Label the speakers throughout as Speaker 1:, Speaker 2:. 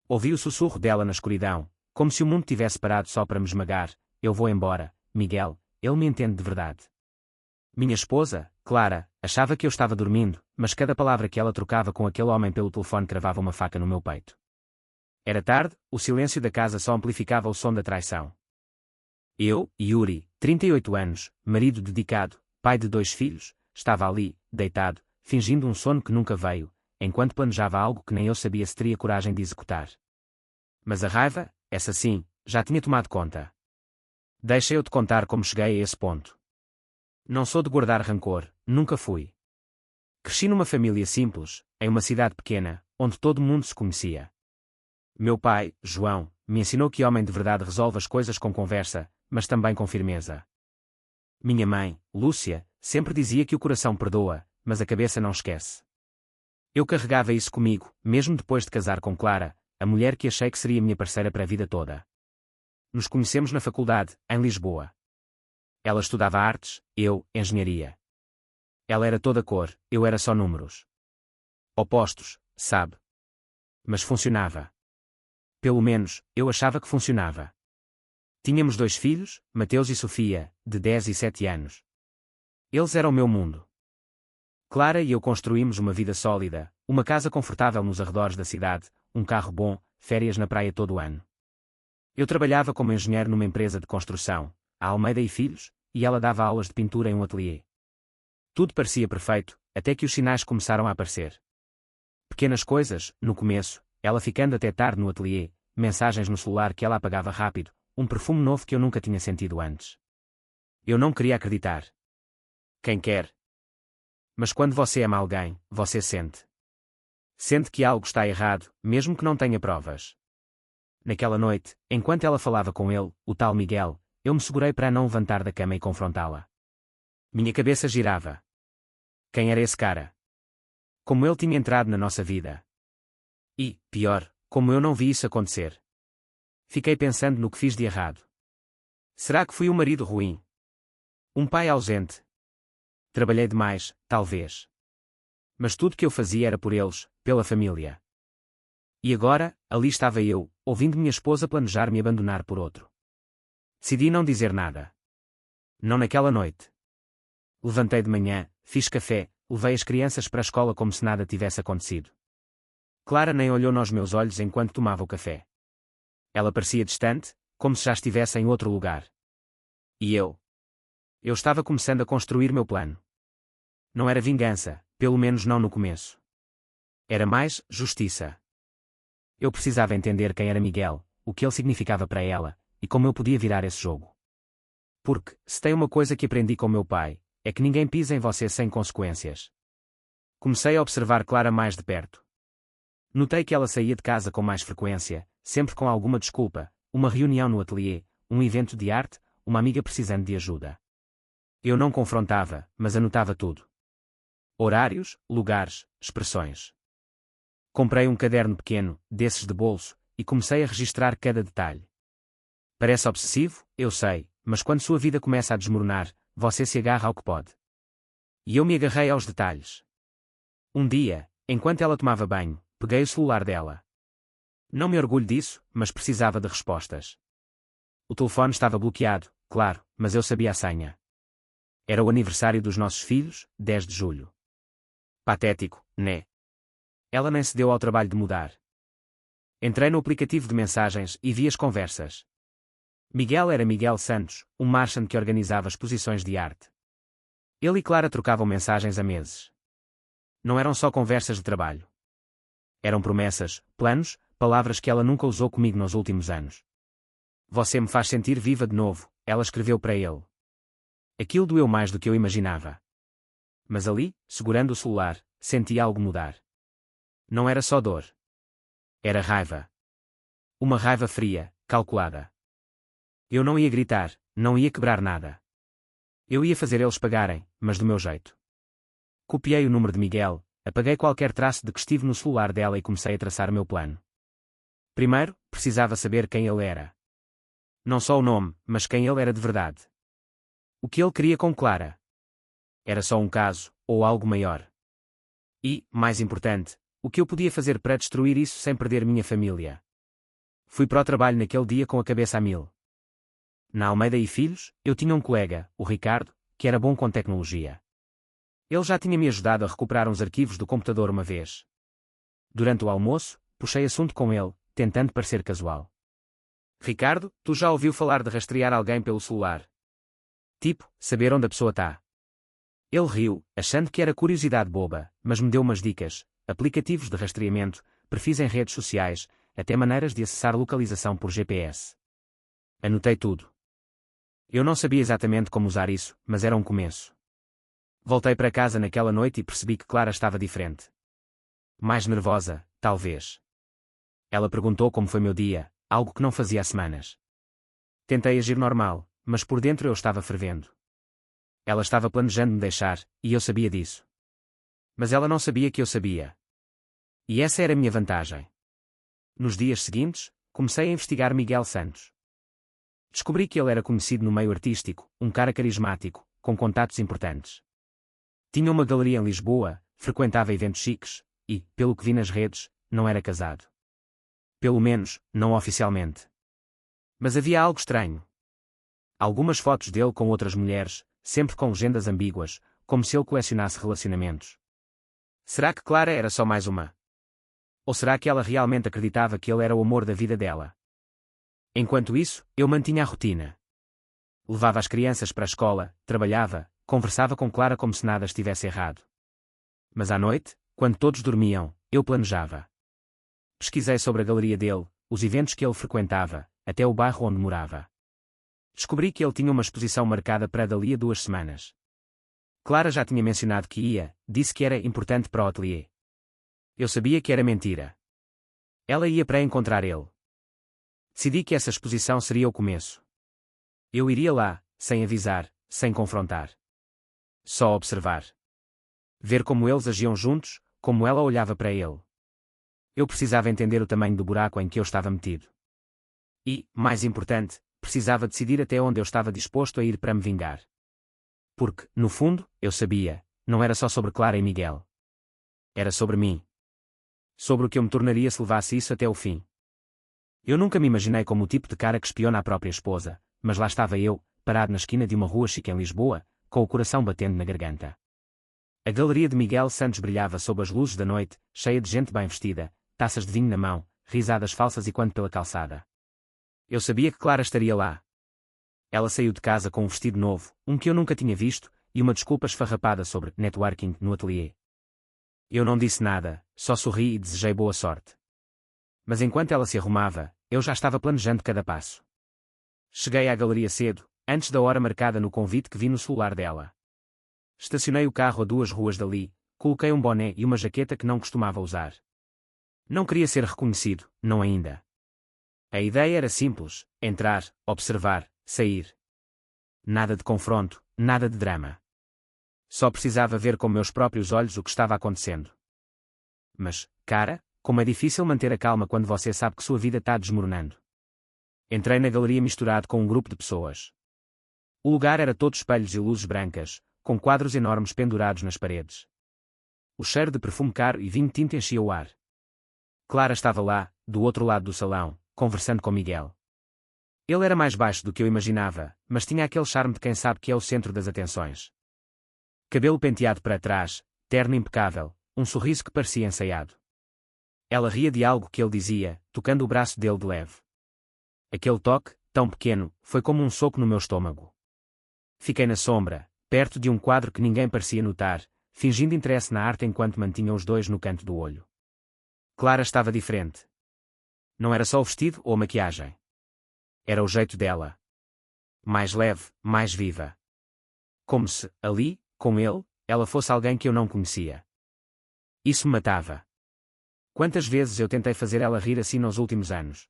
Speaker 1: Ouvi o sussurro dela na escuridão, como se o mundo tivesse parado só para me esmagar. Eu vou embora, Miguel, ele me entende de verdade. Minha esposa, Clara, achava que eu estava dormindo, mas cada palavra que ela trocava com aquele homem pelo telefone cravava uma faca no meu peito. Era tarde, o silêncio da casa só amplificava o som da traição. Eu, Yuri, 38 anos, marido dedicado, pai de 2 filhos, estava ali, deitado, fingindo um sono que nunca veio, enquanto planejava algo que nem eu sabia se teria coragem de executar. Mas a raiva, essa sim, já tinha tomado conta. Deixa eu te contar como cheguei a esse ponto. Não sou de guardar rancor, nunca fui. Cresci numa família simples, em uma cidade pequena, onde todo mundo se conhecia. Meu pai, João, me ensinou que homem de verdade resolve as coisas com conversa, mas também com firmeza. Minha mãe, Lúcia, sempre dizia que o coração perdoa, mas a cabeça não esquece. Eu carregava isso comigo, mesmo depois de casar com Clara, a mulher que achei que seria minha parceira para a vida toda. Nos conhecemos na faculdade, em Lisboa. Ela estudava artes, eu, engenharia. Ela era toda cor, eu era só números. Opostos, sabe? Mas funcionava. Pelo menos, eu achava que funcionava. Tínhamos 2 filhos, Mateus e Sofia, de 10 e 7 anos. Eles eram o meu mundo. Clara e eu construímos uma vida sólida, uma casa confortável nos arredores da cidade, um carro bom, férias na praia todo o ano. Eu trabalhava como engenheiro numa empresa de construção, a Almeida e Filhos, e ela dava aulas de pintura em um ateliê. Tudo parecia perfeito, até que os sinais começaram a aparecer. Pequenas coisas, no começo, ela ficando até tarde no ateliê, mensagens no celular que ela apagava rápido, um perfume novo que eu nunca tinha sentido antes. Eu não queria acreditar. Quem quer? Mas quando você ama alguém, você sente. Sente que algo está errado, mesmo que não tenha provas. Naquela noite, enquanto ela falava com ele, o tal Miguel, eu me segurei para não levantar da cama e confrontá-la. Minha cabeça girava. Quem era esse cara? Como ele tinha entrado na nossa vida? E, pior, como eu não vi isso acontecer. Fiquei pensando no que fiz de errado. Será que fui um marido ruim? Um pai ausente? Trabalhei demais, talvez. Mas tudo que eu fazia era por eles, pela família. E agora, ali estava eu, ouvindo minha esposa planejar me abandonar por outro. Decidi não dizer nada. Não naquela noite. Levantei de manhã, fiz café, levei as crianças para a escola como se nada tivesse acontecido. Clara nem olhou nos meus olhos enquanto tomava o café. Ela parecia distante, como se já estivesse em outro lugar. E eu? Eu estava começando a construir meu plano. Não era vingança, pelo menos não no começo. Era mais justiça. Eu precisava entender quem era Miguel, o que ele significava para ela, e como eu podia virar esse jogo. Porque, se tem uma coisa que aprendi com meu pai, é que ninguém pisa em você sem consequências. Comecei a observar Clara mais de perto. Notei que ela saía de casa com mais frequência, sempre com alguma desculpa, uma reunião no ateliê, um evento de arte, uma amiga precisando de ajuda. Eu não confrontava, mas anotava tudo. Horários, lugares, expressões. Comprei um caderno pequeno, desses de bolso, e comecei a registrar cada detalhe. Parece obsessivo, eu sei, mas quando sua vida começa a desmoronar, você se agarra ao que pode. E eu me agarrei aos detalhes. Um dia, enquanto ela tomava banho, peguei o celular dela. Não me orgulho disso, mas precisava de respostas. O telefone estava bloqueado, claro, mas eu sabia a senha. Era o aniversário dos nossos filhos, 10 de julho. Patético, né? Ela nem se deu ao trabalho de mudar. Entrei no aplicativo de mensagens e vi as conversas. Miguel era Miguel Santos, um marchand que organizava exposições de arte. Ele e Clara trocavam mensagens há meses. Não eram só conversas de trabalho. Eram promessas, planos, palavras que ela nunca usou comigo nos últimos anos. Você me faz sentir viva de novo, ela escreveu para ele. Aquilo doeu mais do que eu imaginava. Mas ali, segurando o celular, senti algo mudar. Não era só dor. Era raiva. Uma raiva fria, calculada. Eu não ia gritar, não ia quebrar nada. Eu ia fazer eles pagarem, mas do meu jeito. Copiei o número de Miguel, apaguei qualquer traço de que estive no celular dela e comecei a traçar meu plano. Primeiro, precisava saber quem ele era. Não só o nome, mas quem ele era de verdade. O que ele queria com Clara. Era só um caso, ou algo maior? E, mais importante, o que eu podia fazer para destruir isso sem perder minha família? Fui para o trabalho naquele dia com a cabeça a mil. Na Almeida e Filhos, eu tinha um colega, o Ricardo, que era bom com tecnologia. Ele já tinha me ajudado a recuperar uns arquivos do computador uma vez. Durante o almoço, puxei assunto com ele, tentando parecer casual. Ricardo, tu já ouviu falar de rastrear alguém pelo celular? Tipo, saber onde a pessoa está. Ele riu, achando que era curiosidade boba, mas me deu umas dicas, aplicativos de rastreamento, perfis em redes sociais, até maneiras de acessar localização por GPS. Anotei tudo. Eu não sabia exatamente como usar isso, mas era um começo. Voltei para casa naquela noite e percebi que Clara estava diferente. Mais nervosa, talvez. Ela perguntou como foi meu dia, algo que não fazia há semanas. Tentei agir normal, mas por dentro eu estava fervendo. Ela estava planejando me deixar, e eu sabia disso. Mas ela não sabia que eu sabia. E essa era a minha vantagem. Nos dias seguintes, comecei a investigar Miguel Santos. Descobri que ele era conhecido no meio artístico, um cara carismático, com contatos importantes. Tinha uma galeria em Lisboa, frequentava eventos chiques, e, pelo que vi nas redes, não era casado. Pelo menos, não oficialmente. Mas havia algo estranho. Algumas fotos dele com outras mulheres, sempre com legendas ambíguas, como se ele colecionasse relacionamentos. Será que Clara era só mais uma? Ou será que ela realmente acreditava que ele era o amor da vida dela? Enquanto isso, eu mantinha a rotina. Levava as crianças para a escola, trabalhava, conversava com Clara como se nada estivesse errado. Mas à noite, quando todos dormiam, eu planejava. Pesquisei sobre a galeria dele, os eventos que ele frequentava, até o bairro onde morava. Descobri que ele tinha uma exposição marcada para dali a 2 semanas. Clara já tinha mencionado que ia, disse que era importante para o ateliê. Eu sabia que era mentira. Ela ia para encontrar ele. Decidi que essa exposição seria o começo. Eu iria lá, sem avisar, sem confrontar. Só observar. Ver como eles agiam juntos, como ela olhava para ele. Eu precisava entender o tamanho do buraco em que eu estava metido. E, mais importante, precisava decidir até onde eu estava disposto a ir para me vingar. Porque, no fundo, eu sabia, não era só sobre Clara e Miguel. Era sobre mim. Sobre o que eu me tornaria se levasse isso até o fim. Eu nunca me imaginei como o tipo de cara que espiona a própria esposa, mas lá estava eu, parado na esquina de uma rua chique em Lisboa, com o coração batendo na garganta. A galeria de Miguel Santos brilhava sob as luzes da noite, cheia de gente bem vestida, taças de vinho na mão, risadas falsas e quando pela calçada. Eu sabia que Clara estaria lá. Ela saiu de casa com um vestido novo, um que eu nunca tinha visto, e uma desculpa esfarrapada sobre networking no ateliê. Eu não disse nada, só sorri e desejei boa sorte. Mas enquanto ela se arrumava, eu já estava planejando cada passo. Cheguei à galeria cedo, antes da hora marcada no convite que vi no celular dela. Estacionei o carro a 2 ruas dali, coloquei um boné e uma jaqueta que não costumava usar. Não queria ser reconhecido, não ainda. A ideia era simples, entrar, observar, sair. Nada de confronto, nada de drama. Só precisava ver com meus próprios olhos o que estava acontecendo. Mas, cara, como é difícil manter a calma quando você sabe que sua vida está desmoronando. Entrei na galeria misturado com um grupo de pessoas. O lugar era todo espelhos e luzes brancas, com quadros enormes pendurados nas paredes. O cheiro de perfume caro e vinho tinto enchia o ar. Clara estava lá, do outro lado do salão, conversando com Miguel. Ele era mais baixo do que eu imaginava, mas tinha aquele charme de quem sabe que é o centro das atenções. Cabelo penteado para trás, terno impecável, um sorriso que parecia ensaiado. Ela ria de algo que ele dizia, tocando o braço dele de leve. Aquele toque, tão pequeno, foi como um soco no meu estômago. Fiquei na sombra, perto de um quadro que ninguém parecia notar, fingindo interesse na arte enquanto mantinha os dois no canto do olho. Clara estava diferente. Não era só o vestido ou a maquiagem. Era o jeito dela. Mais leve, mais viva. Como se, ali, com ele, ela fosse alguém que eu não conhecia. Isso me matava. Quantas vezes eu tentei fazer ela rir assim nos últimos anos?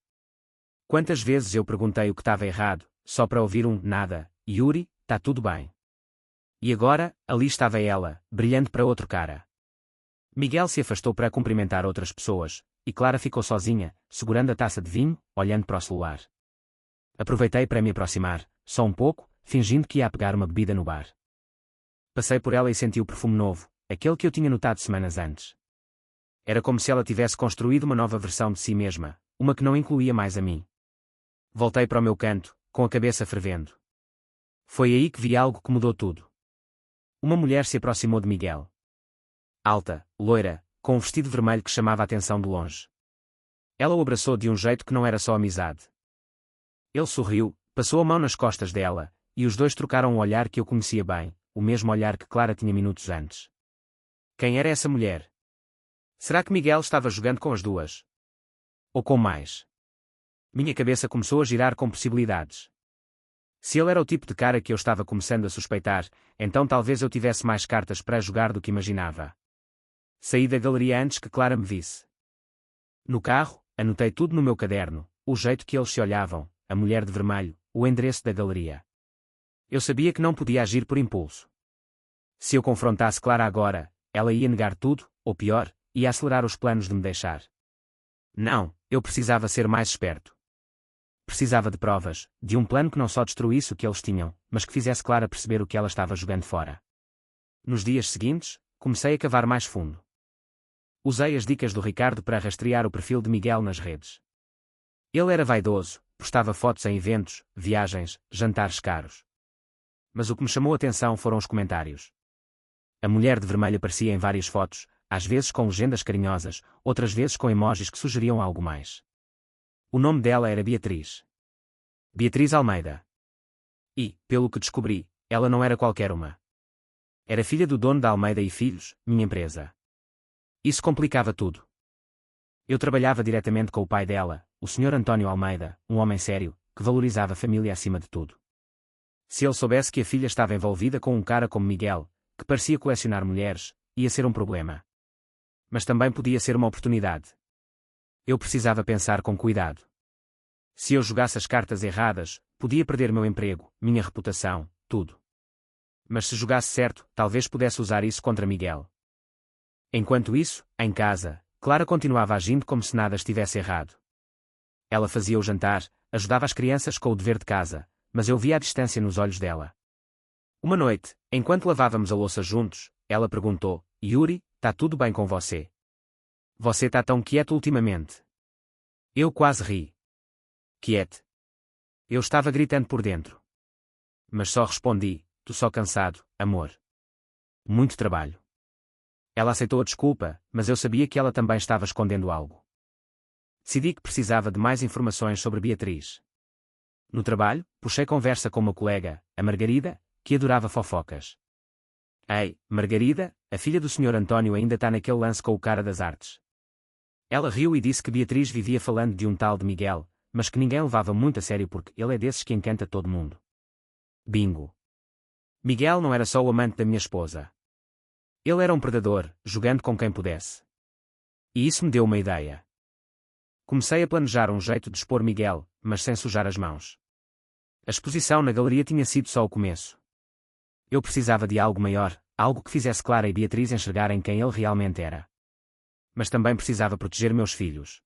Speaker 1: Quantas vezes eu perguntei o que estava errado, só para ouvir um nada, Yuri, tá tudo bem. E agora, ali estava ela, brilhando para outro cara. Miguel se afastou para cumprimentar outras pessoas, e Clara ficou sozinha, segurando a taça de vinho, olhando para o celular. Aproveitei para me aproximar, só um pouco, fingindo que ia pegar uma bebida no bar. Passei por ela e senti o perfume novo, aquele que eu tinha notado semanas antes. Era como se ela tivesse construído uma nova versão de si mesma, uma que não incluía mais a mim. Voltei para o meu canto, com a cabeça fervendo. Foi aí que vi algo que mudou tudo. Uma mulher se aproximou de Miguel. Alta, loira, com um vestido vermelho que chamava a atenção de longe. Ela o abraçou de um jeito que não era só amizade. Ele sorriu, passou a mão nas costas dela, e os dois trocaram um olhar que eu conhecia bem, o mesmo olhar que Clara tinha minutos antes. Quem era essa mulher? Será que Miguel estava jogando com as duas? Ou com mais? Minha cabeça começou a girar com possibilidades. Se ele era o tipo de cara que eu estava começando a suspeitar, então talvez eu tivesse mais cartas para jogar do que imaginava. Saí da galeria antes que Clara me visse. No carro, anotei tudo no meu caderno, o jeito que eles se olhavam, a mulher de vermelho, o endereço da galeria. Eu sabia que não podia agir por impulso. Se eu confrontasse Clara agora, ela ia negar tudo, ou pior, ia acelerar os planos de me deixar. Não, eu precisava ser mais esperto. Precisava de provas, de um plano que não só destruísse o que eles tinham, mas que fizesse Clara perceber o que ela estava jogando fora. Nos dias seguintes, comecei a cavar mais fundo. Usei as dicas do Ricardo para rastrear o perfil de Miguel nas redes. Ele era vaidoso, postava fotos em eventos, viagens, jantares caros. Mas o que me chamou a atenção foram os comentários. A mulher de vermelho aparecia em várias fotos, às vezes com legendas carinhosas, outras vezes com emojis que sugeriam algo mais. O nome dela era Beatriz. Beatriz Almeida. E, pelo que descobri, ela não era qualquer uma. Era filha do dono da Almeida e Filhos, minha empresa. Isso complicava tudo. Eu trabalhava diretamente com o pai dela, o Sr. António Almeida, um homem sério, que valorizava a família acima de tudo. Se ele soubesse que a filha estava envolvida com um cara como Miguel, que parecia colecionar mulheres, ia ser um problema. Mas também podia ser uma oportunidade. Eu precisava pensar com cuidado. Se eu jogasse as cartas erradas, podia perder meu emprego, minha reputação, tudo. Mas se jogasse certo, talvez pudesse usar isso contra Miguel. Enquanto isso, em casa, Clara continuava agindo como se nada estivesse errado. Ela fazia o jantar, ajudava as crianças com o dever de casa, mas eu via a distância nos olhos dela. Uma noite, enquanto lavávamos a louça juntos, ela perguntou: Yuri, tá tudo bem com você? Você tá tão quieto ultimamente. Eu quase ri. Quieto. Eu estava gritando por dentro. Mas só respondi: tô só cansado, amor. Muito trabalho. Ela aceitou a desculpa, mas eu sabia que ela também estava escondendo algo. Decidi que precisava de mais informações sobre Beatriz. No trabalho, puxei conversa com uma colega, a Margarida, que adorava fofocas. Ei, Margarida, a filha do Sr. António ainda está naquele lance com o cara das artes. Ela riu e disse que Beatriz vivia falando de um tal de Miguel, mas que ninguém levava muito a sério porque ele é desses que encanta todo mundo. Bingo. Miguel não era só o amante da minha esposa. Ele era um predador, jogando com quem pudesse. E isso me deu uma ideia. Comecei a planejar um jeito de expor Miguel, mas sem sujar as mãos. A exposição na galeria tinha sido só o começo. Eu precisava de algo maior, algo que fizesse Clara e Beatriz enxergarem quem ele realmente era. Mas também precisava proteger meus filhos.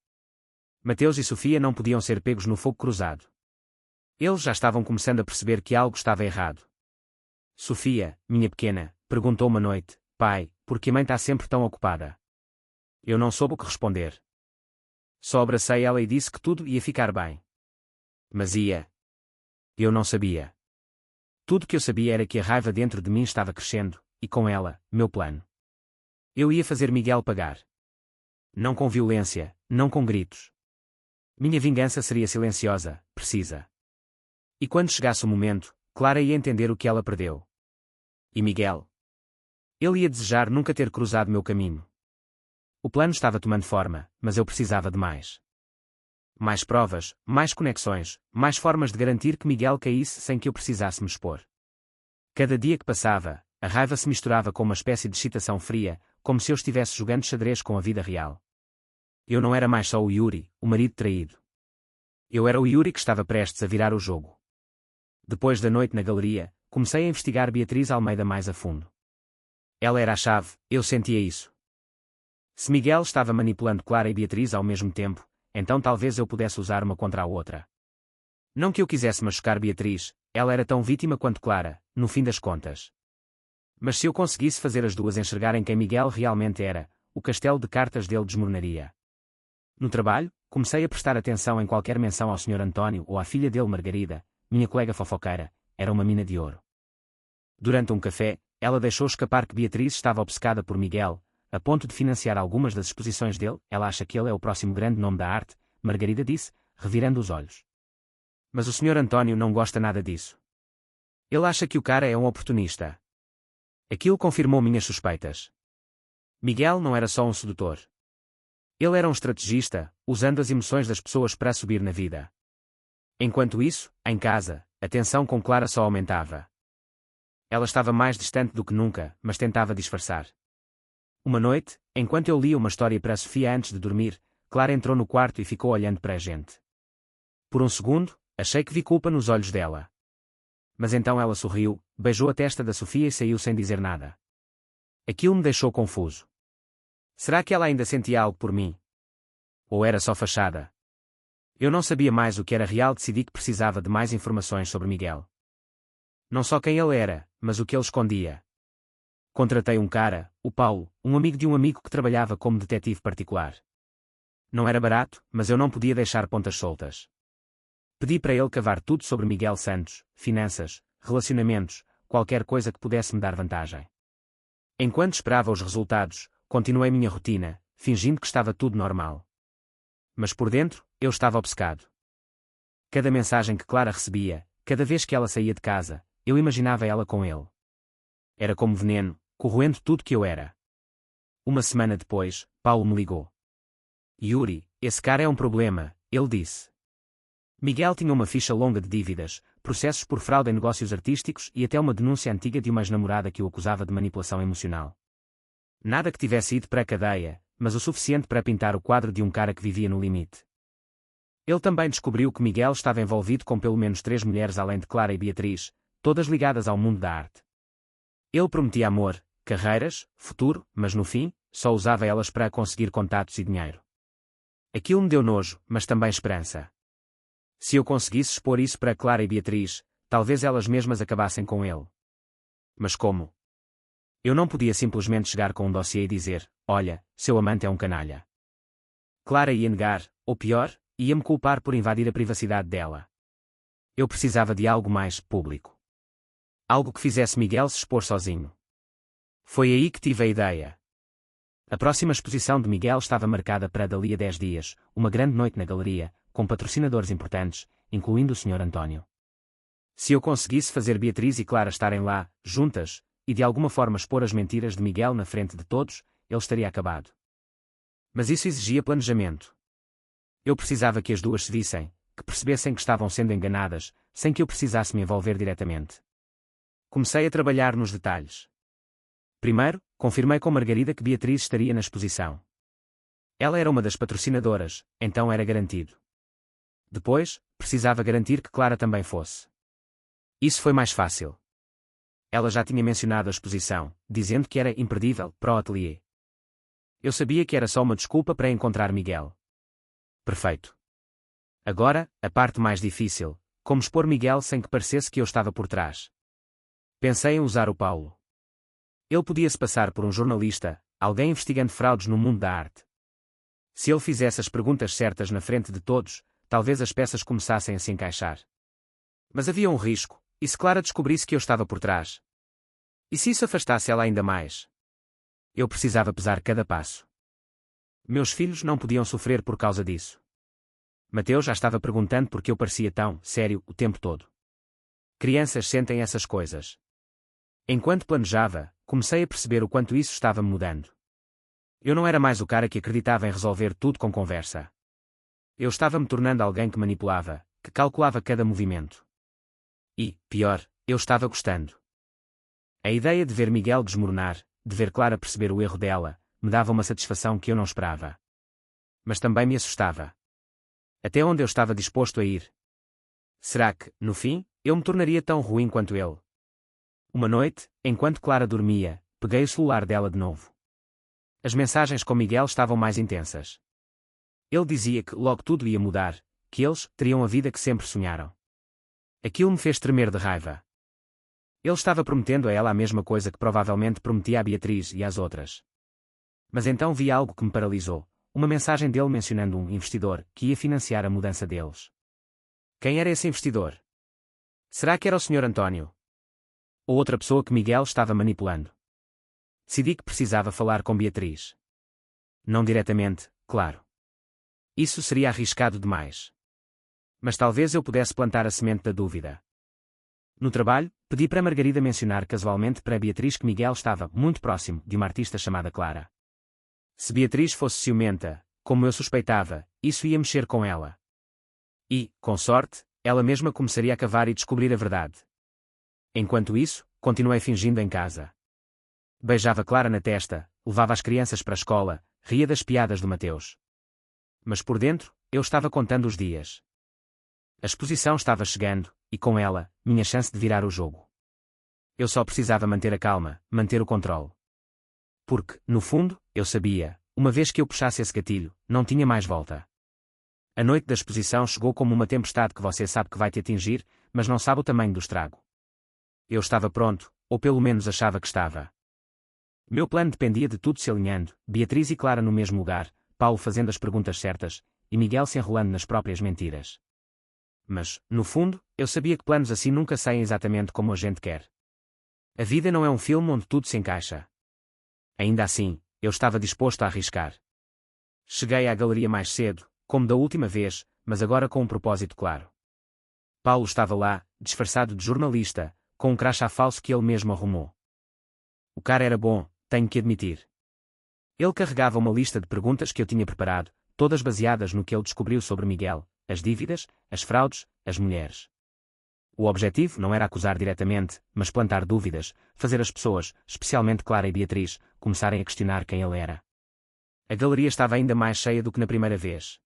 Speaker 1: Mateus e Sofia não podiam ser pegos no fogo cruzado. Eles já estavam começando a perceber que algo estava errado. Sofia, minha pequena, perguntou uma noite: pai, por que a mãe está sempre tão ocupada? Eu não soube o que responder. Só abracei ela e disse que tudo ia ficar bem. Mas ia. Eu não sabia. Tudo que eu sabia era que a raiva dentro de mim estava crescendo, e com ela, meu plano. Eu ia fazer Miguel pagar. Não com violência, não com gritos. Minha vingança seria silenciosa, precisa. E quando chegasse o momento, Clara ia entender o que ela perdeu. E Miguel? Ele ia desejar nunca ter cruzado meu caminho. O plano estava tomando forma, mas eu precisava de mais. Mais provas, mais conexões, mais formas de garantir que Miguel caísse sem que eu precisasse me expor. Cada dia que passava, a raiva se misturava com uma espécie de excitação fria, como se eu estivesse jogando xadrez com a vida real. Eu não era mais só o Yuri, o marido traído. Eu era o Yuri que estava prestes a virar o jogo. Depois da noite na galeria, comecei a investigar Beatriz Almeida mais a fundo. Ela era a chave, eu sentia isso. Se Miguel estava manipulando Clara e Beatriz ao mesmo tempo, então talvez eu pudesse usar uma contra a outra. Não que eu quisesse machucar Beatriz, ela era tão vítima quanto Clara, no fim das contas. Mas se eu conseguisse fazer as duas enxergarem quem Miguel realmente era, o castelo de cartas dele desmoronaria. No trabalho, Comecei a prestar atenção em qualquer menção ao Sr. António ou à filha dele Margarida, minha colega fofoqueira, era uma mina de ouro. Durante um café, ela deixou escapar que Beatriz estava obcecada por Miguel, a ponto de financiar algumas das exposições dele. Ela acha que ele é o próximo grande nome da arte, Margarida disse, revirando os olhos. Mas o Sr. António não gosta nada disso. Ele acha que o cara é um oportunista. Aquilo confirmou minhas suspeitas. Miguel não era só um sedutor. Ele era um estrategista, usando as emoções das pessoas para subir na vida. Enquanto isso, em casa, a tensão com Clara só aumentava. Ela estava mais distante do que nunca, mas tentava disfarçar. Uma noite, enquanto eu lia uma história para a Sofia antes de dormir, Clara entrou no quarto e ficou olhando para a gente. Por um segundo, achei que vi culpa nos olhos dela. Mas então ela sorriu, beijou a testa da Sofia e saiu sem dizer nada. Aquilo me deixou confuso. Será que ela ainda sentia algo por mim? Ou era só fachada? Eu não sabia mais o que era real. Decidi que precisava de mais informações sobre Miguel. Não só quem ele era, mas o que ele escondia. Contratei um cara, o Paulo, um amigo de um amigo que trabalhava como detetive particular. Não era barato, mas eu não podia deixar pontas soltas. Pedi para ele cavar tudo sobre Miguel Santos, finanças, relacionamentos, qualquer coisa que pudesse me dar vantagem. Enquanto esperava os resultados, continuei minha rotina, fingindo que estava tudo normal. Mas por dentro, eu estava obcecado. Cada mensagem que Clara recebia, cada vez que ela saía de casa, eu imaginava ela com ele. Era como veneno, corroendo tudo que eu era. Uma semana depois, Paulo me ligou. Yuri, esse cara é um problema, ele disse. Miguel tinha uma ficha longa de dívidas, processos por fraude em negócios artísticos e até uma denúncia antiga de uma ex-namorada que o acusava de manipulação emocional. Nada que tivesse ido para a cadeia, mas o suficiente para pintar o quadro de um cara que vivia no limite. Ele também descobriu que Miguel estava envolvido com pelo menos 3 mulheres além de Clara e Beatriz, todas ligadas ao mundo da arte. Ele prometia amor, carreiras, futuro, mas no fim, só usava elas para conseguir contatos e dinheiro. Aquilo me deu nojo, mas também esperança. Se eu conseguisse expor isso para Clara e Beatriz, talvez elas mesmas acabassem com ele. Mas como? Eu não podia simplesmente chegar com um dossiê e dizer, olha, seu amante é um canalha. Clara ia negar, ou pior, ia-me culpar por invadir a privacidade dela. Eu precisava de algo mais público. Algo que fizesse Miguel se expor sozinho. Foi aí que tive a ideia. A próxima exposição de Miguel estava marcada para dali a 10 dias, uma grande noite na galeria, com patrocinadores importantes, incluindo o Sr. António. Se eu conseguisse fazer Beatriz e Clara estarem lá, juntas, e de alguma forma expor as mentiras de Miguel na frente de todos, ele estaria acabado. Mas isso exigia planejamento. Eu precisava que as duas se vissem, que percebessem que estavam sendo enganadas, sem que eu precisasse me envolver diretamente. Comecei a trabalhar nos detalhes. Primeiro, confirmei com Margarida que Beatriz estaria na exposição. Ela era uma das patrocinadoras, então era garantido. Depois, precisava garantir que Clara também fosse. Isso foi mais fácil. Ela já tinha mencionado a exposição, dizendo que era imperdível para o ateliê. Eu sabia que era só uma desculpa para encontrar Miguel. Perfeito. Agora, a parte mais difícil, como expor Miguel sem que parecesse que eu estava por trás. Pensei em usar o Paulo. Ele podia se passar por um jornalista, alguém investigando fraudes no mundo da arte. Se ele fizesse as perguntas certas na frente de todos, talvez as peças começassem a se encaixar. Mas havia um risco, e se Clara descobrisse que eu estava por trás? E se isso afastasse ela ainda mais? Eu precisava pesar cada passo. Meus filhos não podiam sofrer por causa disso. Mateus já estava perguntando por que eu parecia tão sério o tempo todo. Crianças sentem essas coisas. Enquanto planejava, comecei a perceber o quanto isso estava me mudando. Eu não era mais o cara que acreditava em resolver tudo com conversa. Eu estava me tornando alguém que manipulava, que calculava cada movimento. E, pior, eu estava gostando. A ideia de ver Miguel desmoronar, de ver Clara perceber o erro dela, me dava uma satisfação que eu não esperava. Mas também me assustava. Até onde eu estava disposto a ir? Será que, no fim, eu me tornaria tão ruim quanto ele? Uma noite, enquanto Clara dormia, peguei o celular dela de novo. As mensagens com Miguel estavam mais intensas. Ele dizia que logo tudo ia mudar, que eles teriam a vida que sempre sonharam. Aquilo me fez tremer de raiva. Ele estava prometendo a ela a mesma coisa que provavelmente prometia a Beatriz e às outras. Mas então vi algo que me paralisou, uma mensagem dele mencionando um investidor que ia financiar a mudança deles. Quem era esse investidor? Será que era o Sr. António? Ou outra pessoa que Miguel estava manipulando? Decidi que precisava falar com Beatriz. Não diretamente, claro. Isso seria arriscado demais. Mas talvez eu pudesse plantar a semente da dúvida. No trabalho, pedi para Margarida mencionar casualmente para Beatriz que Miguel estava muito próximo de uma artista chamada Clara. Se Beatriz fosse ciumenta, como eu suspeitava, isso ia mexer com ela. E, com sorte, ela mesma começaria a cavar e descobrir a verdade. Enquanto isso, continuei fingindo em casa. Beijava Clara na testa, levava as crianças para a escola, ria das piadas do Mateus. Mas por dentro, eu estava contando os dias. A exposição estava chegando, e com ela, minha chance de virar o jogo. Eu só precisava manter a calma, manter o controle. Porque, no fundo, eu sabia, uma vez que eu puxasse esse gatilho, não tinha mais volta. A noite da exposição chegou como uma tempestade que você sabe que vai te atingir, mas não sabe o tamanho do estrago. Eu estava pronto, ou pelo menos achava que estava. Meu plano dependia de tudo se alinhando, Beatriz e Clara no mesmo lugar, Paulo fazendo as perguntas certas, e Miguel se enrolando nas próprias mentiras. Mas, no fundo, eu sabia que planos assim nunca saem exatamente como a gente quer. A vida não é um filme onde tudo se encaixa. Ainda assim, eu estava disposto a arriscar. Cheguei à galeria mais cedo, como da última vez, mas agora com um propósito claro. Paulo estava lá, disfarçado de jornalista, com um crachá falso que ele mesmo arrumou. O cara era bom, tenho que admitir. Ele carregava uma lista de perguntas que eu tinha preparado, todas baseadas no que ele descobriu sobre Miguel, as dívidas, as fraudes, as mulheres. O objetivo não era acusar diretamente, mas plantar dúvidas, fazer as pessoas, especialmente Clara e Beatriz, começarem a questionar quem ele era. A galeria estava ainda mais cheia do que na primeira vez.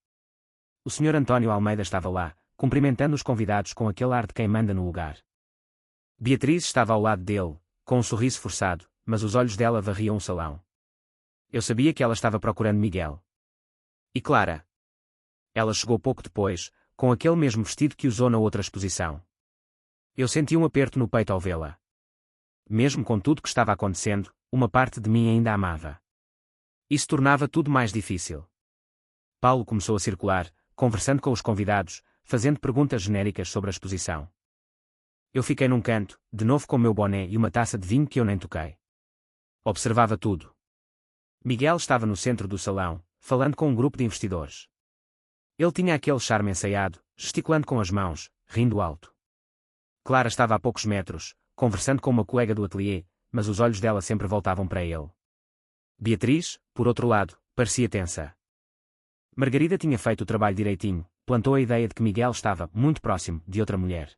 Speaker 1: O Sr. António Almeida estava lá, cumprimentando os convidados com aquele ar de quem manda no lugar. Beatriz estava ao lado dele, com um sorriso forçado, mas os olhos dela varriam o salão. Eu sabia que ela estava procurando Miguel. E Clara? Ela chegou pouco depois, com aquele mesmo vestido que usou na outra exposição. Eu senti um aperto no peito ao vê-la. Mesmo com tudo que estava acontecendo, uma parte de mim ainda a amava. Isso tornava tudo mais difícil. Paulo começou a circular, conversando com os convidados, fazendo perguntas genéricas sobre a exposição. Eu fiquei num canto, de novo com o meu boné e uma taça de vinho que eu nem toquei. Observava tudo. Miguel estava no centro do salão, falando com um grupo de investidores. Ele tinha aquele charme ensaiado, gesticulando com as mãos, rindo alto. Clara estava a poucos metros, conversando com uma colega do ateliê, mas os olhos dela sempre voltavam para ele. Beatriz, por outro lado, parecia tensa. Margarida tinha feito o trabalho direitinho, plantou a ideia de que Miguel estava muito próximo de outra mulher.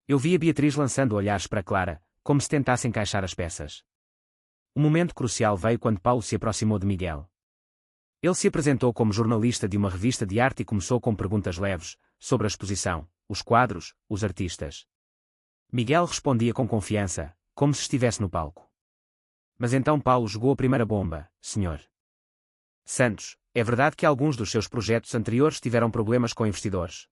Speaker 1: Eu via Beatriz lançando olhares para Clara, como se tentasse encaixar as peças. O momento crucial veio quando Paulo se aproximou de Miguel. Ele se apresentou como jornalista de uma revista de arte e começou com perguntas leves, sobre a exposição, os quadros, os artistas. Miguel respondia com confiança, como se estivesse no palco. Mas então Paulo jogou a primeira bomba, Sr. Santos, é verdade que alguns dos seus projetos anteriores tiveram problemas com investidores.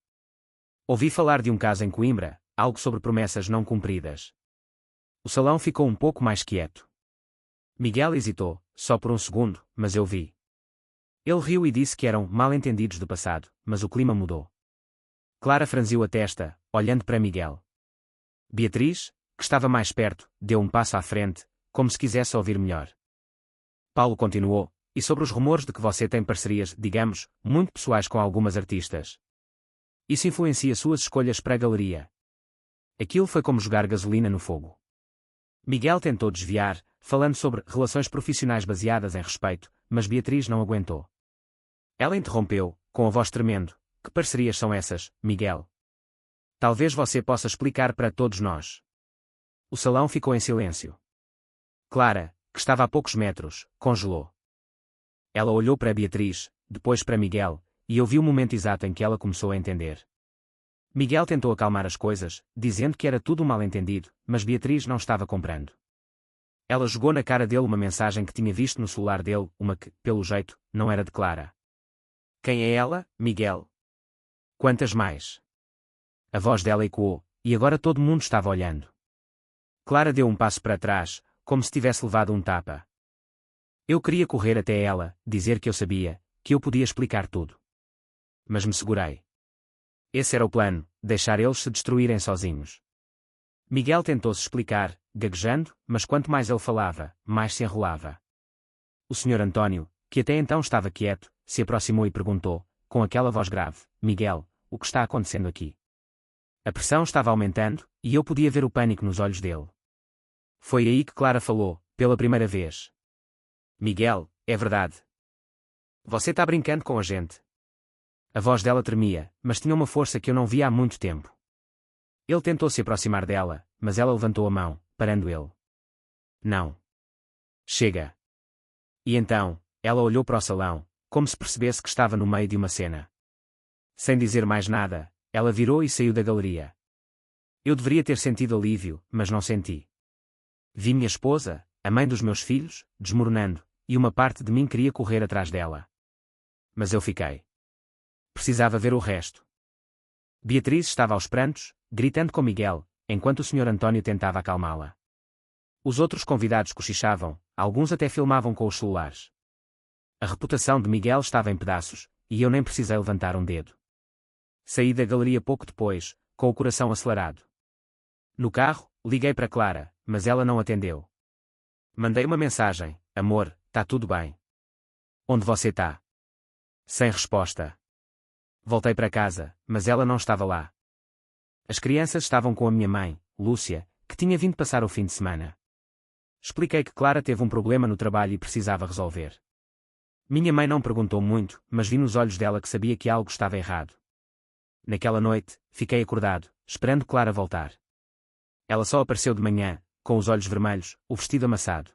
Speaker 1: Ouvi falar de um caso em Coimbra, algo sobre promessas não cumpridas. O salão ficou um pouco mais quieto. Miguel hesitou, só por um segundo, mas eu vi. Ele riu e disse que eram mal-entendidos do passado, mas o clima mudou. Clara franziu a testa, olhando para Miguel. Beatriz, que estava mais perto, deu um passo à frente, como se quisesse ouvir melhor. Paulo continuou, e sobre os rumores de que você tem parcerias, digamos, muito pessoais com algumas artistas. Isso influencia suas escolhas para a galeria. Aquilo foi como jogar gasolina no fogo. Miguel tentou desviar, falando sobre relações profissionais baseadas em respeito, mas Beatriz não aguentou. Ela interrompeu, com a voz tremendo. Que parcerias são essas, Miguel? Talvez você possa explicar para todos nós. O salão ficou em silêncio. Clara, que estava a poucos metros, congelou. Ela olhou para Beatriz, depois para Miguel, e eu vi o momento exato em que ela começou a entender. Miguel tentou acalmar as coisas, dizendo que era tudo um mal-entendido, mas Beatriz não estava comprando. Ela jogou na cara dele uma mensagem que tinha visto no celular dele, uma que, pelo jeito, não era de Clara. Quem é ela, Miguel? Quantas mais? A voz dela ecoou, e agora todo mundo estava olhando. Clara deu um passo para trás, como se tivesse levado um tapa. Eu queria correr até ela, dizer que eu sabia, que eu podia explicar tudo. Mas me segurei. Esse era o plano, deixar eles se destruírem sozinhos. Miguel tentou-se explicar, gaguejando, mas quanto mais ele falava, mais se enrolava. O Sr. António, que até então estava quieto, se aproximou e perguntou, com aquela voz grave: Miguel, o que está acontecendo aqui? A pressão estava aumentando, e eu podia ver o pânico nos olhos dele. Foi aí que Clara falou, pela primeira vez. Miguel, é verdade. Você está brincando com a gente. A voz dela tremia, mas tinha uma força que eu não via há muito tempo. Ele tentou se aproximar dela, mas ela levantou a mão, parando ele. Não. Chega. E então, ela olhou para o salão, como se percebesse que estava no meio de uma cena. Sem dizer mais nada, ela virou e saiu da galeria. Eu deveria ter sentido alívio, mas não senti. Vi minha esposa, a mãe dos meus filhos, desmoronando, e uma parte de mim queria correr atrás dela. Mas eu fiquei. Precisava ver o resto. Beatriz estava aos prantos, gritando com Miguel, enquanto o Sr. António tentava acalmá-la. Os outros convidados cochichavam, alguns até filmavam com os celulares. A reputação de Miguel estava em pedaços, e eu nem precisei levantar um dedo. Saí da galeria pouco depois, com o coração acelerado. No carro, liguei para Clara, mas ela não atendeu. Mandei uma mensagem: amor, tá tudo bem. Onde você tá? Sem resposta. Voltei para casa, mas ela não estava lá. As crianças estavam com a minha mãe, Lúcia, que tinha vindo passar o fim de semana. Expliquei que Clara teve um problema no trabalho e precisava resolver. Minha mãe não perguntou muito, mas vi nos olhos dela que sabia que algo estava errado. Naquela noite, fiquei acordado, esperando Clara voltar. Ela só apareceu de manhã, com os olhos vermelhos, o vestido amassado.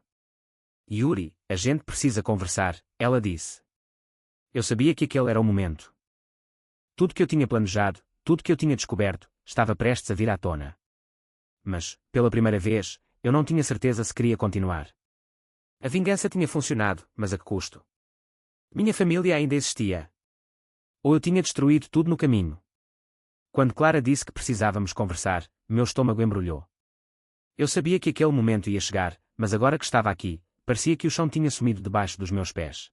Speaker 1: Yuri, a gente precisa conversar, ela disse. Eu sabia que aquele era o momento. Tudo que eu tinha planejado, tudo que eu tinha descoberto, estava prestes a vir à tona. Mas, pela primeira vez, eu não tinha certeza se queria continuar. A vingança tinha funcionado, mas a que custo? Minha família ainda existia. Ou eu tinha destruído tudo no caminho. Quando Clara disse que precisávamos conversar, meu estômago embrulhou. Eu sabia que aquele momento ia chegar, mas agora que estava aqui, parecia que o chão tinha sumido debaixo dos meus pés.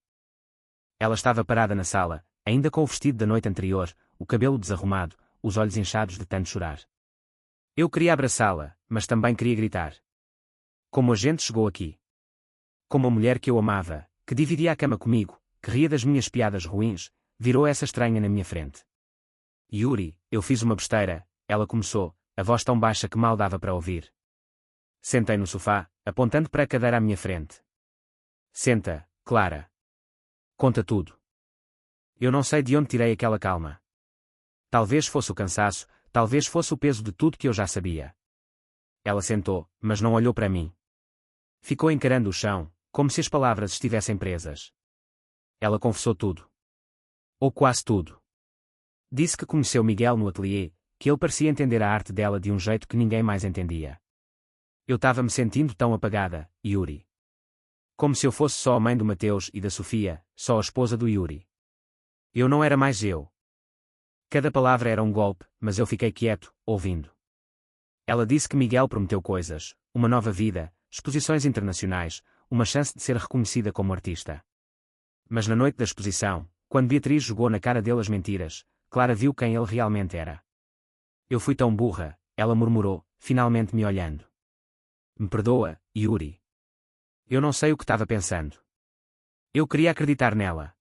Speaker 1: Ela estava parada na sala, ainda com o vestido da noite anterior, o cabelo desarrumado, os olhos inchados de tanto chorar. Eu queria abraçá-la, mas também queria gritar. Como a gente chegou aqui? Como a mulher que eu amava, que dividia a cama comigo, que ria das minhas piadas ruins, virou essa estranha na minha frente. Yuri, eu fiz uma besteira, ela começou, a voz tão baixa que mal dava para ouvir. Sentei no sofá, apontando para a cadeira à minha frente. Senta, Clara. Conta tudo. Eu não sei de onde tirei aquela calma. Talvez fosse o cansaço, talvez fosse o peso de tudo que eu já sabia. Ela sentou, mas não olhou para mim. Ficou encarando o chão, como se as palavras estivessem presas. Ela confessou tudo. Ou quase tudo. Disse que conheceu Miguel no ateliê, que ele parecia entender a arte dela de um jeito que ninguém mais entendia. Eu estava me sentindo tão apagada, Yuri. Como se eu fosse só a mãe do Mateus e da Sofia, só a esposa do Yuri. Eu não era mais eu. Cada palavra era um golpe, mas eu fiquei quieto, ouvindo. Ela disse que Miguel prometeu coisas, uma nova vida, exposições internacionais, uma chance de ser reconhecida como artista. Mas na noite da exposição, quando Beatriz jogou na cara dele as mentiras, Clara viu quem ele realmente era. Eu fui tão burra, ela murmurou, finalmente me olhando. Me perdoa, Yuri. Eu não sei o que estava pensando. Eu queria acreditar nela.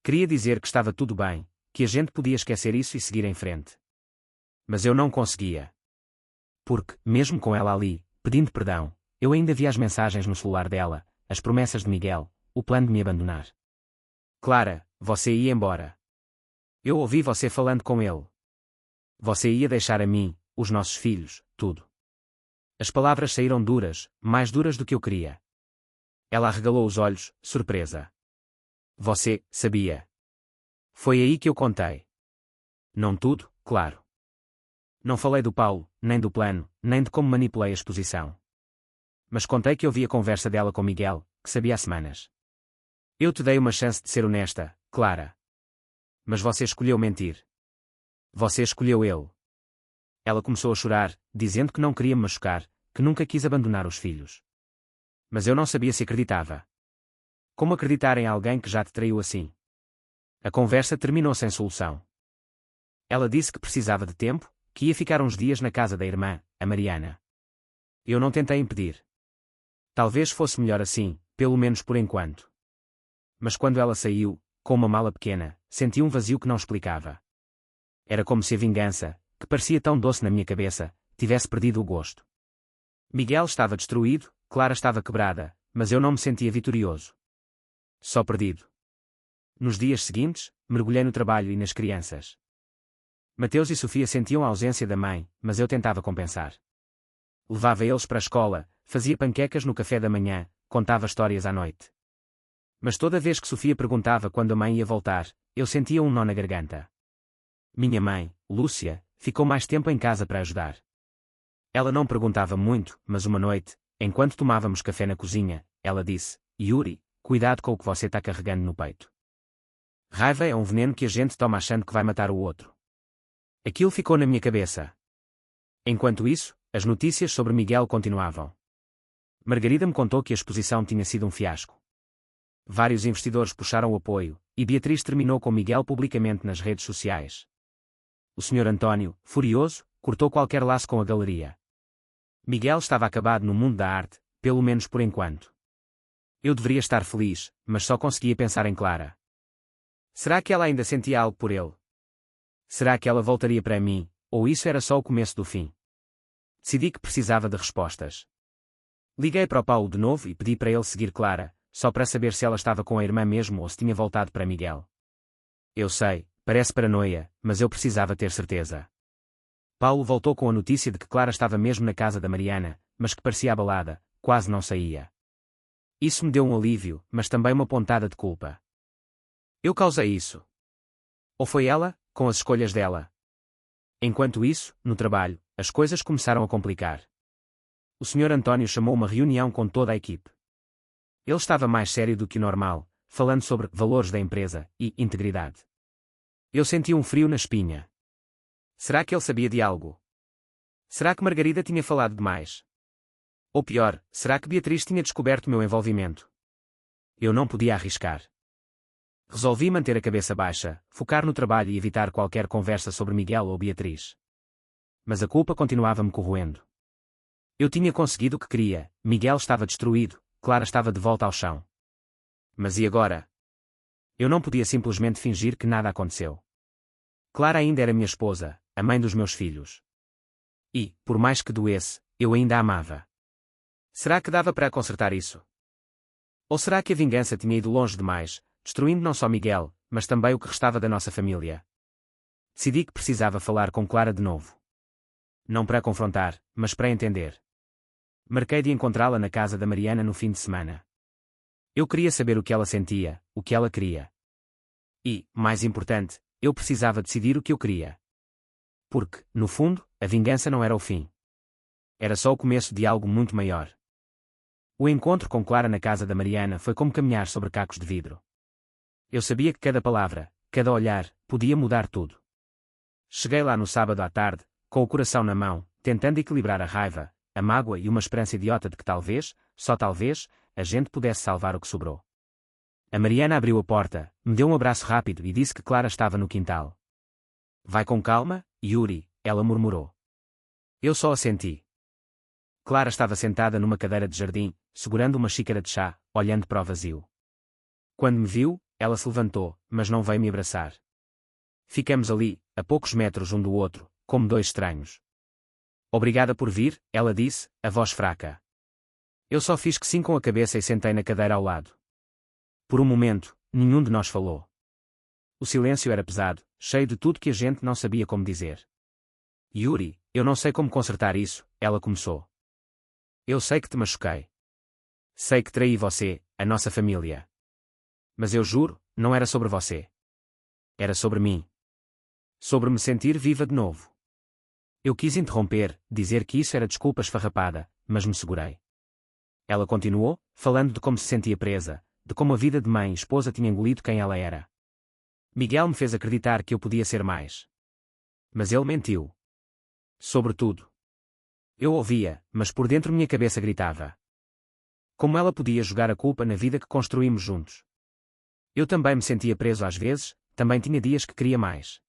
Speaker 1: Queria dizer que estava tudo bem, que a gente podia esquecer isso e seguir em frente. Mas eu não conseguia. Porque, mesmo com ela ali, pedindo perdão, eu ainda via as mensagens no celular dela, as promessas de Miguel, o plano de me abandonar. Clara, você ia embora. Eu ouvi você falando com ele. Você ia deixar a mim, os nossos filhos, tudo. As palavras saíram duras, mais duras do que eu queria. Ela arregalou os olhos, surpresa. Você, sabia. Foi aí que eu contei. Não tudo, claro. Não falei do Paulo, nem do plano, nem de como manipulei a exposição. Mas contei que ouvi a conversa dela com Miguel, que sabia há semanas. Eu te dei uma chance de ser honesta, Clara. Mas você escolheu mentir. Você escolheu ele. Ela começou a chorar, dizendo que não queria me machucar, que nunca quis abandonar os filhos. Mas eu não sabia se acreditava. Como acreditar em alguém que já te traiu assim? A conversa terminou sem solução. Ela disse que precisava de tempo, que ia ficar uns dias na casa da irmã, a Mariana. Eu não tentei impedir. Talvez fosse melhor assim, pelo menos por enquanto. Mas quando ela saiu, com uma mala pequena, senti um vazio que não explicava. Era como se a vingança, que parecia tão doce na minha cabeça, tivesse perdido o gosto. Miguel estava destruído, Clara estava quebrada, mas eu não me sentia vitorioso. Só perdido. Nos dias seguintes, mergulhei no trabalho e nas crianças. Mateus e Sofia sentiam a ausência da mãe, mas eu tentava compensar. Levava eles para a escola, fazia panquecas no café da manhã, contava histórias à noite. Mas toda vez que Sofia perguntava quando a mãe ia voltar, eu sentia um nó na garganta. Minha mãe, Lúcia, ficou mais tempo em casa para ajudar. Ela não perguntava muito, mas uma noite, enquanto tomávamos café na cozinha, ela disse: Yuri, cuidado com o que você está carregando no peito. Raiva é um veneno que a gente toma achando que vai matar o outro. Aquilo ficou na minha cabeça. Enquanto isso, as notícias sobre Miguel continuavam. Margarida me contou que a exposição tinha sido um fiasco. Vários investidores puxaram o apoio, e Beatriz terminou com Miguel publicamente nas redes sociais. O Sr. António, furioso, cortou qualquer laço com a galeria. Miguel estava acabado no mundo da arte, pelo menos por enquanto. Eu deveria estar feliz, mas só conseguia pensar em Clara. Será que ela ainda sentia algo por ele? Será que ela voltaria para mim, ou isso era só o começo do fim? Decidi que precisava de respostas. Liguei para o Paulo de novo e pedi para ele seguir Clara, só para saber se ela estava com a irmã mesmo ou se tinha voltado para Miguel. Eu sei, parece paranoia, mas eu precisava ter certeza. Paulo voltou com a notícia de que Clara estava mesmo na casa da Mariana, mas que parecia abalada, quase não saía. Isso me deu um alívio, mas também uma pontada de culpa. Eu causei isso. Ou foi ela, com as escolhas dela? Enquanto isso, no trabalho, as coisas começaram a complicar. O Sr. António chamou uma reunião com toda a equipe. Ele estava mais sério do que o normal, falando sobre valores da empresa e integridade. Eu senti um frio na espinha. Será que ele sabia de algo? Será que Margarida tinha falado demais? Ou pior, será que Beatriz tinha descoberto meu envolvimento? Eu não podia arriscar. Resolvi manter a cabeça baixa, focar no trabalho e evitar qualquer conversa sobre Miguel ou Beatriz. Mas a culpa continuava me corroendo. Eu tinha conseguido o que queria, Miguel estava destruído, Clara estava de volta ao chão. Mas e agora? Eu não podia simplesmente fingir que nada aconteceu. Clara ainda era minha esposa, a mãe dos meus filhos. E, por mais que doesse, eu ainda a amava. Será que dava para consertar isso? Ou será que a vingança tinha ido longe demais, destruindo não só Miguel, mas também o que restava da nossa família? Decidi que precisava falar com Clara de novo. Não para confrontar, mas para entender. Marquei de encontrá-la na casa da Mariana no fim de semana. Eu queria saber o que ela sentia, o que ela queria. E, mais importante, eu precisava decidir o que eu queria. Porque, no fundo, a vingança não era o fim. Era só o começo de algo muito maior. O encontro com Clara na casa da Mariana foi como caminhar sobre cacos de vidro. Eu sabia que cada palavra, cada olhar, podia mudar tudo. Cheguei lá no sábado à tarde, com o coração na mão, tentando equilibrar a raiva, a mágoa e uma esperança idiota de que talvez, só talvez, a gente pudesse salvar o que sobrou. A Mariana abriu a porta, me deu um abraço rápido e disse que Clara estava no quintal. Vai com calma, Yuri, ela murmurou. Eu só assenti. Clara estava sentada numa cadeira de jardim, segurando uma xícara de chá, olhando para o vazio. Quando me viu, ela se levantou, mas não veio me abraçar. Ficamos ali, a poucos metros um do outro, como dois estranhos. Obrigada por vir, ela disse, a voz fraca. Eu só fiz que sim com a cabeça e sentei na cadeira ao lado. Por um momento, nenhum de nós falou. O silêncio era pesado, cheio de tudo que a gente não sabia como dizer. Yuri, eu não sei como consertar isso, ela começou. Eu sei que te machuquei. Sei que traí você, a nossa família. Mas eu juro, não era sobre você. Era sobre mim. Sobre me sentir viva de novo. Eu quis interromper, dizer que isso era desculpa esfarrapada, mas me segurei. Ela continuou, falando de como se sentia presa, de como a vida de mãe e esposa tinha engolido quem ela era. Miguel me fez acreditar que eu podia ser mais. Mas ele mentiu. Sobretudo. Eu ouvia, mas por dentro minha cabeça gritava. Como ela podia jogar a culpa na vida que construímos juntos? Eu também me sentia preso às vezes, também tinha dias que queria mais.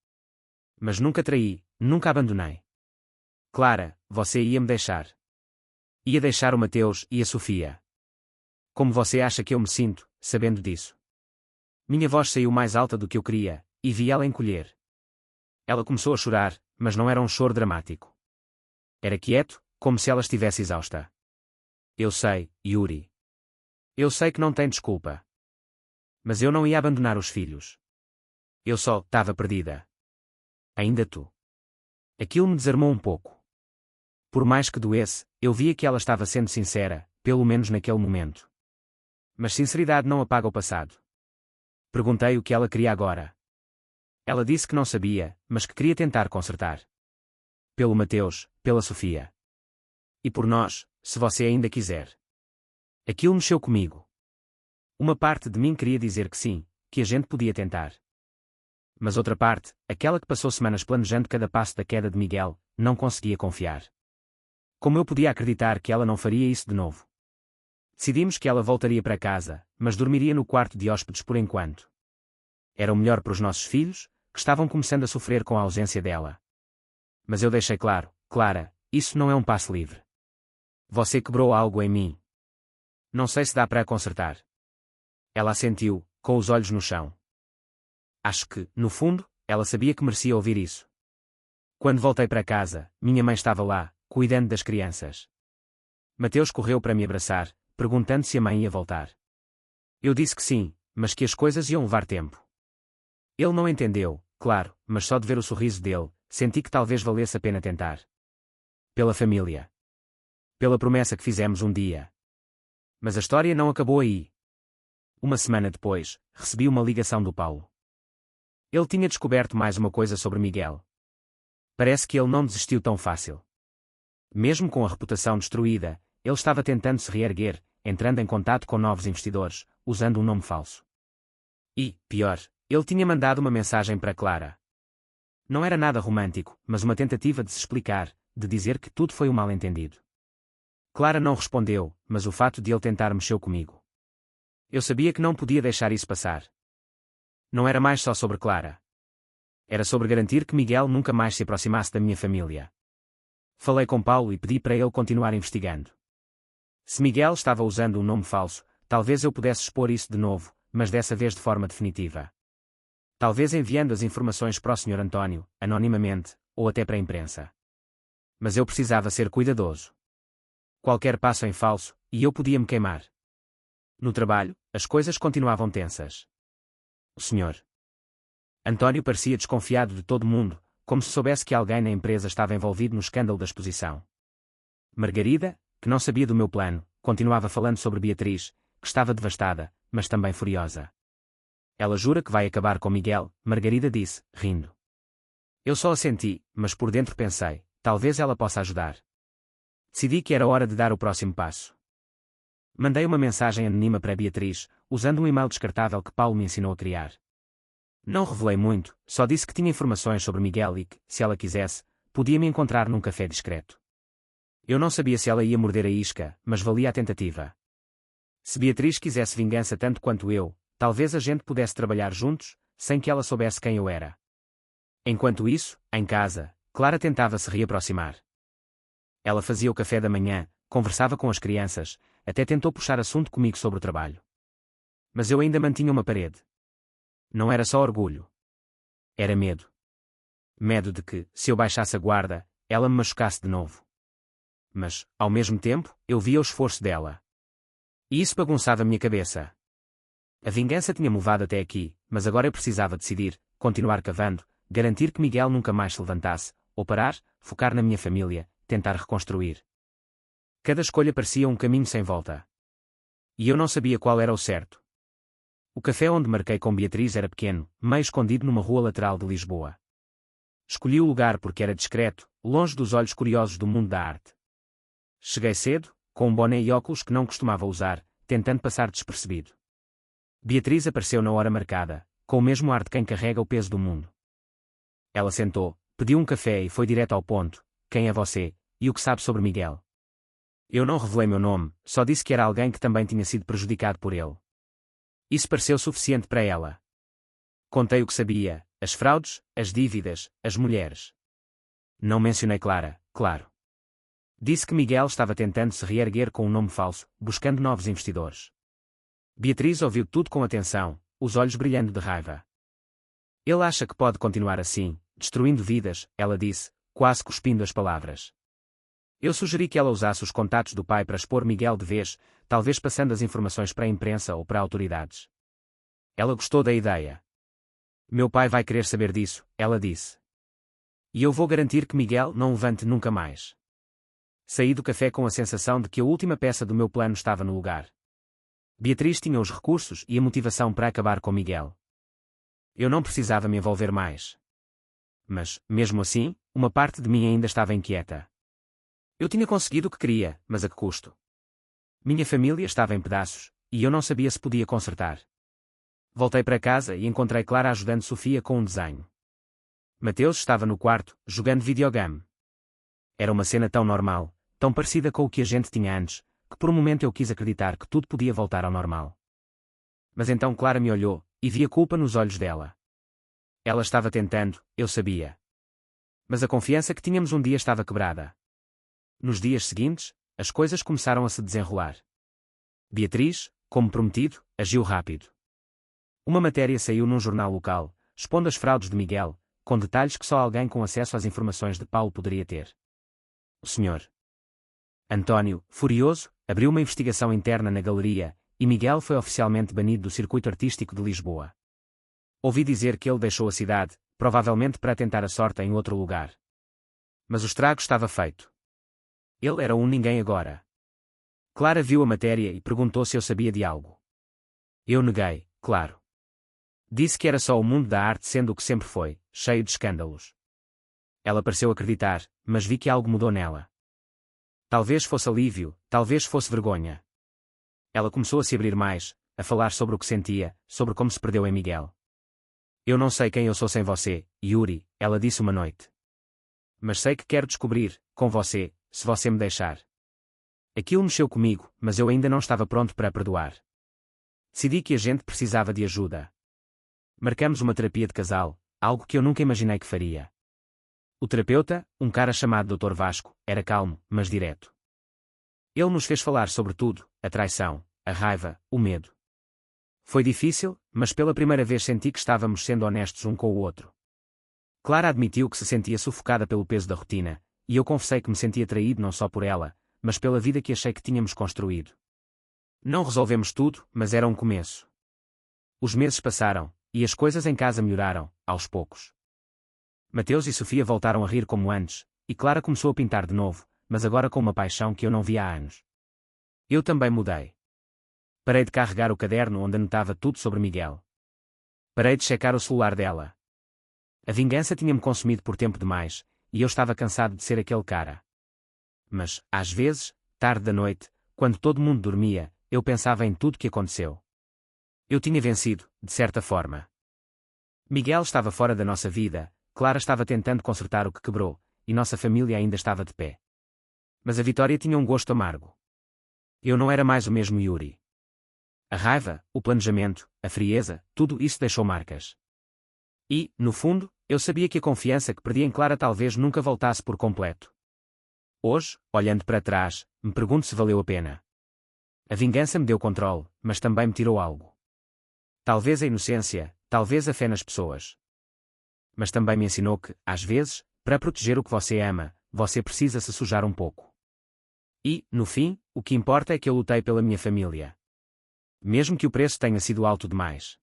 Speaker 1: Mas nunca traí, nunca abandonei. Clara, você ia me deixar. Ia deixar o Mateus e a Sofia. Como você acha que eu me sinto, sabendo disso? Minha voz saiu mais alta do que eu queria, e vi ela encolher. Ela começou a chorar, mas não era um choro dramático. Era quieto, como se ela estivesse exausta. Eu sei, Yuri. Eu sei que não tem desculpa. Mas eu não ia abandonar os filhos. Eu só estava perdida. Ainda tu. Aquilo me desarmou um pouco. Por mais que doesse, eu via que ela estava sendo sincera, pelo menos naquele momento. Mas sinceridade não apaga o passado. Perguntei o que ela queria agora. Ela disse que não sabia, mas que queria tentar consertar. Pelo Mateus, pela Sofia. E por nós, se você ainda quiser. Aquilo mexeu comigo. Uma parte de mim queria dizer que sim, que a gente podia tentar. Mas outra parte, aquela que passou semanas planejando cada passo da queda de Miguel, não conseguia confiar. Como eu podia acreditar que ela não faria isso de novo? Decidimos que ela voltaria para casa, mas dormiria no quarto de hóspedes por enquanto. Era o melhor para os nossos filhos, que estavam começando a sofrer com a ausência dela. Mas eu deixei claro, Clara, isso não é um passe livre. Você quebrou algo em mim. Não sei se dá para consertar. Ela assentiu, com os olhos no chão. Acho que, no fundo, ela sabia que merecia ouvir isso. Quando voltei para casa, minha mãe estava lá, cuidando das crianças. Mateus correu para me abraçar, perguntando se a mãe ia voltar. Eu disse que sim, mas que as coisas iam levar tempo. Ele não entendeu, claro, mas só de ver o sorriso dele, senti que talvez valesse a pena tentar. Pela família. Pela promessa que fizemos um dia. Mas a história não acabou aí. Uma semana depois, recebi uma ligação do Paulo. Ele tinha descoberto mais uma coisa sobre Miguel. Parece que ele não desistiu tão fácil. Mesmo com a reputação destruída, ele estava tentando se reerguer, entrando em contato com novos investidores, usando um nome falso. E, pior, ele tinha mandado uma mensagem para Clara. Não era nada romântico, mas uma tentativa de se explicar, de dizer que tudo foi um mal-entendido. Clara não respondeu, mas o fato de ele tentar mexeu comigo. Eu sabia que não podia deixar isso passar. Não era mais só sobre Clara. Era sobre garantir que Miguel nunca mais se aproximasse da minha família. Falei com Paulo e pedi para ele continuar investigando. Se Miguel estava usando um nome falso, talvez eu pudesse expor isso de novo, mas dessa vez de forma definitiva. Talvez enviando as informações para o Sr. António, anonimamente, ou até para a imprensa. Mas eu precisava ser cuidadoso. Qualquer passo em falso, e eu podia me queimar. No trabalho, as coisas continuavam tensas. O Sr. António parecia desconfiado de todo mundo, como se soubesse que alguém na empresa estava envolvido no escândalo da exposição. Margarida, que não sabia do meu plano, continuava falando sobre Beatriz, que estava devastada, mas também furiosa. Ela jura que vai acabar com Miguel, Margarida disse, rindo. Eu só assenti, mas por dentro pensei, talvez ela possa ajudar. Decidi que era hora de dar o próximo passo. Mandei uma mensagem anônima para Beatriz, usando um e-mail descartável que Paulo me ensinou a criar. Não revelei muito, só disse que tinha informações sobre Miguel e que, se ela quisesse, podia me encontrar num café discreto. Eu não sabia se ela ia morder a isca, mas valia a tentativa. Se Beatriz quisesse vingança tanto quanto eu, talvez a gente pudesse trabalhar juntos, sem que ela soubesse quem eu era. Enquanto isso, em casa, Clara tentava se reaproximar. Ela fazia o café da manhã, conversava com as crianças, até tentou puxar assunto comigo sobre o trabalho. Mas eu ainda mantinha uma parede. Não era só orgulho. Era medo. Medo de que, se eu baixasse a guarda, ela me machucasse de novo. Mas, ao mesmo tempo, eu via o esforço dela. E isso bagunçava minha cabeça. A vingança tinha-me levado até aqui, mas agora eu precisava decidir, continuar cavando, garantir que Miguel nunca mais se levantasse, ou parar, focar na minha família, tentar reconstruir. Cada escolha parecia um caminho sem volta. E eu não sabia qual era o certo. O café onde marquei com Beatriz era pequeno, meio escondido numa rua lateral de Lisboa. Escolhi o lugar porque era discreto, longe dos olhos curiosos do mundo da arte. Cheguei cedo, com um boné e óculos que não costumava usar, tentando passar despercebido. Beatriz apareceu na hora marcada, com o mesmo ar de quem carrega o peso do mundo. Ela sentou, pediu um café e foi direto ao ponto. Quem é você, e o que sabe sobre Miguel? Eu não revelei meu nome, só disse que era alguém que também tinha sido prejudicado por ele. Isso pareceu suficiente para ela. Contei o que sabia, as fraudes, as dívidas, as mulheres. Não mencionei Clara, claro. Disse que Miguel estava tentando se reerguer com um nome falso, buscando novos investidores. Beatriz ouviu tudo com atenção, os olhos brilhando de raiva. Ele acha que pode continuar assim, destruindo vidas, ela disse, quase cuspindo as palavras. Eu sugeri que ela usasse os contatos do pai para expor Miguel de vez, talvez passando as informações para a imprensa ou para autoridades. Ela gostou da ideia. Meu pai vai querer saber disso, ela disse. E eu vou garantir que Miguel não levante nunca mais. Saí do café com a sensação de que a última peça do meu plano estava no lugar. Beatriz tinha os recursos e a motivação para acabar com Miguel. Eu não precisava me envolver mais. Mas, mesmo assim, uma parte de mim ainda estava inquieta. Eu tinha conseguido o que queria, mas a que custo? Minha família estava em pedaços, e eu não sabia se podia consertar. Voltei para casa e encontrei Clara ajudando Sofia com um desenho. Mateus estava no quarto, jogando videogame. Era uma cena tão normal, tão parecida com o que a gente tinha antes, que por um momento eu quis acreditar que tudo podia voltar ao normal. Mas então Clara me olhou, e vi a culpa nos olhos dela. Ela estava tentando, eu sabia. Mas a confiança que tínhamos um dia estava quebrada. Nos dias seguintes, as coisas começaram a se desenrolar. Beatriz, como prometido, agiu rápido. Uma matéria saiu num jornal local, expondo as fraudes de Miguel, com detalhes que só alguém com acesso às informações de Paulo poderia ter. O Sr. António, furioso, abriu uma investigação interna na galeria, e Miguel foi oficialmente banido do circuito artístico de Lisboa. Ouvi dizer que ele deixou a cidade, provavelmente para tentar a sorte em outro lugar. Mas o estrago estava feito. Ele era um ninguém agora. Clara viu a matéria e perguntou se eu sabia de algo. Eu neguei, claro. Disse que era só o mundo da arte sendo o que sempre foi, cheio de escândalos. Ela pareceu acreditar, mas vi que algo mudou nela. Talvez fosse alívio, talvez fosse vergonha. Ela começou a se abrir mais, a falar sobre o que sentia, sobre como se perdeu em Miguel. Eu não sei quem eu sou sem você, Yuri, ela disse uma noite. Mas sei que quero descobrir, com você, se você me deixar. Aquilo mexeu comigo, mas eu ainda não estava pronto para a perdoar. Decidi que a gente precisava de ajuda. Marcamos uma terapia de casal, algo que eu nunca imaginei que faria. O terapeuta, um cara chamado Dr. Vasco, era calmo, mas direto. Ele nos fez falar sobre tudo, a traição, a raiva, o medo. Foi difícil, mas pela primeira vez senti que estávamos sendo honestos um com o outro. Clara admitiu que se sentia sufocada pelo peso da rotina, e eu confessei que me sentia traído não só por ela, mas pela vida que achei que tínhamos construído. Não resolvemos tudo, mas era um começo. Os meses passaram, e as coisas em casa melhoraram, aos poucos. Mateus e Sofia voltaram a rir como antes, e Clara começou a pintar de novo, mas agora com uma paixão que eu não via há anos. Eu também mudei. Parei de carregar o caderno onde anotava tudo sobre Miguel. Parei de checar o celular dela. A vingança tinha-me consumido por tempo demais, e eu estava cansado de ser aquele cara. Mas, às vezes, tarde da noite, quando todo mundo dormia, eu pensava em tudo que aconteceu. Eu tinha vencido, de certa forma. Miguel estava fora da nossa vida, Clara estava tentando consertar o que quebrou, e nossa família ainda estava de pé. Mas a vitória tinha um gosto amargo. Eu não era mais o mesmo Yuri. A raiva, o planejamento, a frieza, tudo isso deixou marcas. E, no fundo, eu sabia que a confiança que perdi em Clara talvez nunca voltasse por completo. Hoje, olhando para trás, me pergunto se valeu a pena. A vingança me deu controle, mas também me tirou algo. Talvez a inocência, talvez a fé nas pessoas. Mas também me ensinou que, às vezes, para proteger o que você ama, você precisa se sujar um pouco. E, no fim, o que importa é que eu lutei pela minha família. Mesmo que o preço tenha sido alto demais.